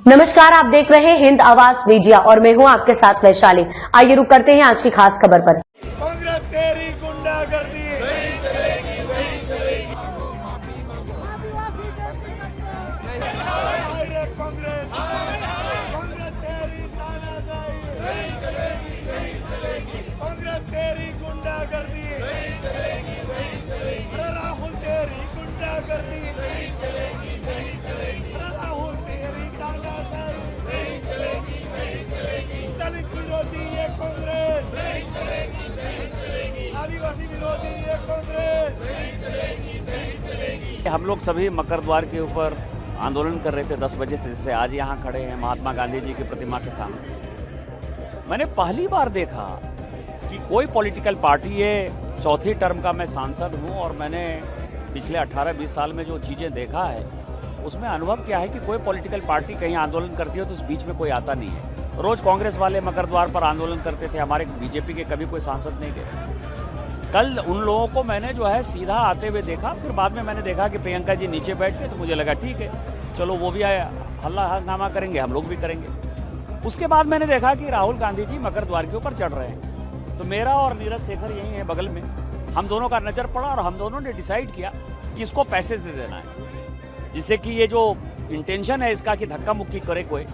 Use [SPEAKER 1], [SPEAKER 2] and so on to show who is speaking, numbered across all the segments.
[SPEAKER 1] नमस्कार, आप देख रहे हैं हिंद आवाज मीडिया और मैं हूं आपके साथ वैशाली। आइए रुक करते हैं आज की खास खबर पर।
[SPEAKER 2] कांग्रेस तेरी गुंडागर्दी नहीं चलेगी, नहीं चलेगी। कांग्रेस कांग्रेस तेरी तानाशाही नहीं चलेगी, नहीं चलेगी। कांग्रेस तेरी गुंडागर्दी नहीं चलेगी, नहीं चलेगी। राहुल तेरी गुंडागर्दी नहीं चलेगी, नहीं चलेगी। राहुल तेरी तानाशाही नहीं चलेगी, नहीं चलेगी। दलित विरोधी ये कांग्रेस नहीं चलेगी, नहीं चलेगी। आदिवासी विरोधी ये कांग्रेस नहीं चलेगी, नहीं चलेगी।
[SPEAKER 3] हम लोग सभी मकर द्वार के ऊपर आंदोलन कर रहे थे 10 बजे से, जैसे आज यहाँ खड़े हैं महात्मा गांधी जी की प्रतिमा के सामने। मैंने पहली बार देखा कि कोई पॉलिटिकल पार्टी, ये चौथी टर्म का मैं सांसद हूँ और मैंने पिछले 18-20 साल में जो चीज़ें देखा है उसमें अनुभव क्या है कि कोई पॉलिटिकल पार्टी कहीं आंदोलन करती है तो उस बीच में कोई आता नहीं है। रोज कांग्रेस वाले मकर द्वार पर आंदोलन करते थे, हमारे बीजेपी के कभी कोई सांसद नहीं गए। कल उन लोगों को मैंने जो है सीधा आते हुए देखा, फिर बाद में मैंने देखा कि प्रियंका जी नीचे बैठ के, तो मुझे लगा ठीक है चलो वो भी आया, हल्ला हंगामा करेंगे, हम लोग भी करेंगे। उसके बाद मैंने देखा कि राहुल गांधी जी मकर द्वार के ऊपर चढ़ रहे हैं, तो मेरा और नीरज शेखर यही है बगल में, हम दोनों का नजर पड़ा और हम दोनों ने डिसाइड किया कि इसको पैसेज दे देना है, जिससे कि ये जो इंटेंशन है इसका कि धक्का मुक्की करे कोई,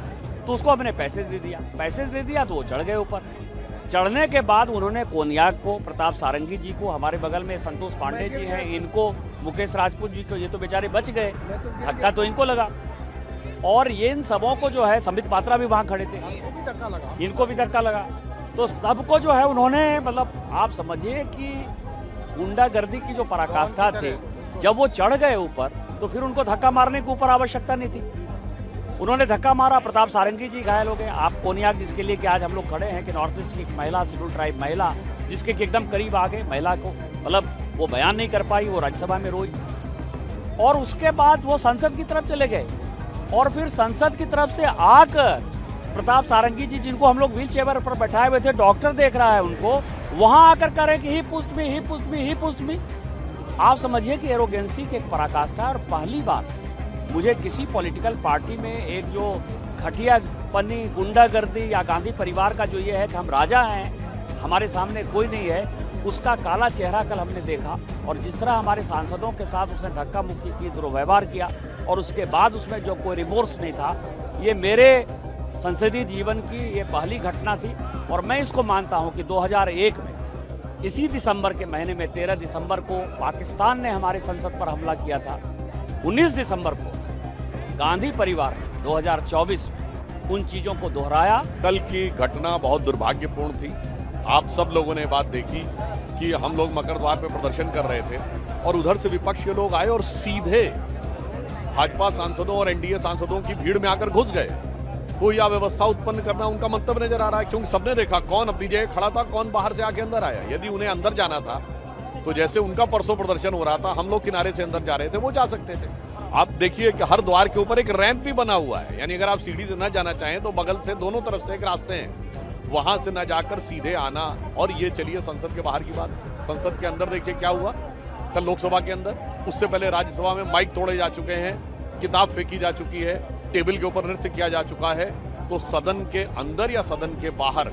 [SPEAKER 3] तो उसको हमने पैसेज दे दिया। पैसेज दे दिया तो वो चढ़ गए ऊपर। चढ़ने के बाद उन्होंने कोनियाक को, प्रताप सारंगी जी को, हमारे बगल में संतोष पांडे जी हैं, इनको, मुकेश राजपूत जी को, ये तो बेचारे बच गए, धक्का तो इनको लगा। और ये इन सबों को जो है, संबित पात्रा भी वहाँ खड़े थे, इनको भी धक्का लगा। तो सबको जो है उन्होंने, मतलब आप समझिए कि गुंडागर्दी की जो पराकाष्ठा थी, जब वो चढ़ गए ऊपर तो फिर उनको धक्का मारने के ऊपर आवश्यकता नहीं थी। उन्होंने धक्का मारा, प्रताप सारंगी जी घायल हो गए। आप कोनियाक, जिसके लिए कि आज हम लोग खड़े हैं, कि नॉर्थ ईस्ट की एक महिला, शेड्यूल ट्राइब महिला, जिसके कि एकदम करीब आ गए, महिला को मतलब वो बयान नहीं कर पाई, वो राज्यसभा में रोई। और उसके बाद वो संसद की तरफ चले गए और फिर संसद की तरफ से आकर प्रताप सारंगी जी, जिनको हम लोग व्हील चेयर पर बैठाए हुए थे, डॉक्टर देख रहा है उनको, वहां आकर कह रहे कि ही पुस्ट मी, ही पुस्ट मी, ही पुस्ट मी। आप समझिए कि एरोगेंसी की एक पराकाष्ठा। और पहली बार मुझे किसी पॉलिटिकल पार्टी में एक जो घटिया पन्नी, गुंडागर्दी या गांधी परिवार का जो ये है कि हम राजा हैं, हमारे सामने कोई नहीं है, उसका काला चेहरा कल हमने देखा। और जिस तरह हमारे सांसदों के साथ उसने धक्का मुक्की की, दुर्व्यवहार किया, और उसके बाद उसमें जो कोई रिमोर्स नहीं था, ये मेरे संसदीय जीवन की ये पहली घटना थी। और मैं इसको मानता हूँ कि 2001 में इसी दिसंबर के महीने में 13 दिसंबर को पाकिस्तान ने हमारे संसद पर हमला किया था। 19 दिसंबर को गांधी परिवार 2024 उन चीजों को दोहराया।
[SPEAKER 4] कल की घटना बहुत दुर्भाग्यपूर्ण थी। आप सब लोगों ने बात देखी कि हम लोग मकर द्वार पे प्रदर्शन कर रहे थे और उधर से विपक्ष के लोग आए और सीधे भाजपा सांसदों और एनडीए सांसदों की भीड़ में आकर घुस गए। कोई अव्यवस्था उत्पन्न करना उनका मंतव्य नजर आ रहा है, क्योंकि सबने देखा कौन अपनी जगह खड़ा था, कौन बाहर से आके अंदर आया। यदि उन्हें अंदर जाना था तो जैसे उनका परसों प्रदर्शन हो रहा था, हम लोग किनारे से अंदर जा रहे थे, वो जा सकते थे। आप देखिए कि हर द्वार के ऊपर एक रैंप भी बना हुआ है, यानी अगर आप सीढ़ी से न जाना चाहें तो बगल से दोनों तरफ से एक रास्ते हैं, वहां से न जाकर सीधे आना। और ये चलिए संसद के बाहर की बात, संसद के अंदर देखिए क्या हुआ कल लोकसभा के अंदर। उससे पहले राज्यसभा में माइक तोड़े जा चुके हैं, किताब फेंकी जा चुकी है, टेबल के ऊपर नृत्य किया जा चुका है। तो सदन के अंदर या सदन के बाहर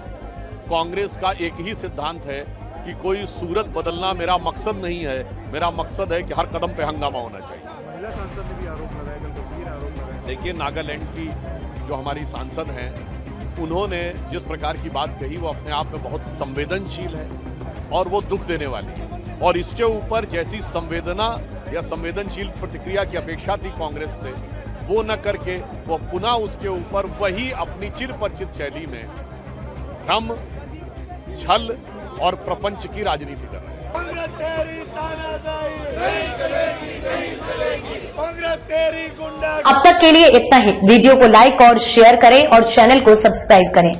[SPEAKER 4] कांग्रेस का एक ही सिद्धांत है कि कोई सूरत बदलना मेरा मकसद नहीं है, मेरा मकसद है कि हर कदम पे हंगामा होना चाहिए।
[SPEAKER 5] महिला सांसद ने भी आरोप लगाया, कल गंभीर आरोप लगाया।
[SPEAKER 4] देखिए, नागालैंड की जो हमारी सांसद हैं, उन्होंने जिस प्रकार की बात कही वो अपने आप में बहुत संवेदनशील है और वो दुख देने वाली है। और इसके ऊपर जैसी संवेदना या संवेदनशील प्रतिक्रिया की अपेक्षा थी कांग्रेस से, वो न करके वो पुनः उसके ऊपर वही अपनी चिरपरिचित शैली में भ्रम, छल और प्रपंच की राजनीति कर रहे हैं।
[SPEAKER 2] कांग्रेस तेरी तानाशाही नहीं चलेगी, नहीं चलेगी। कांग्रेस तेरी गुंडागर्दी।
[SPEAKER 1] अब तक के लिए इतना ही। वीडियो को लाइक और शेयर करें और चैनल को सब्सक्राइब करें।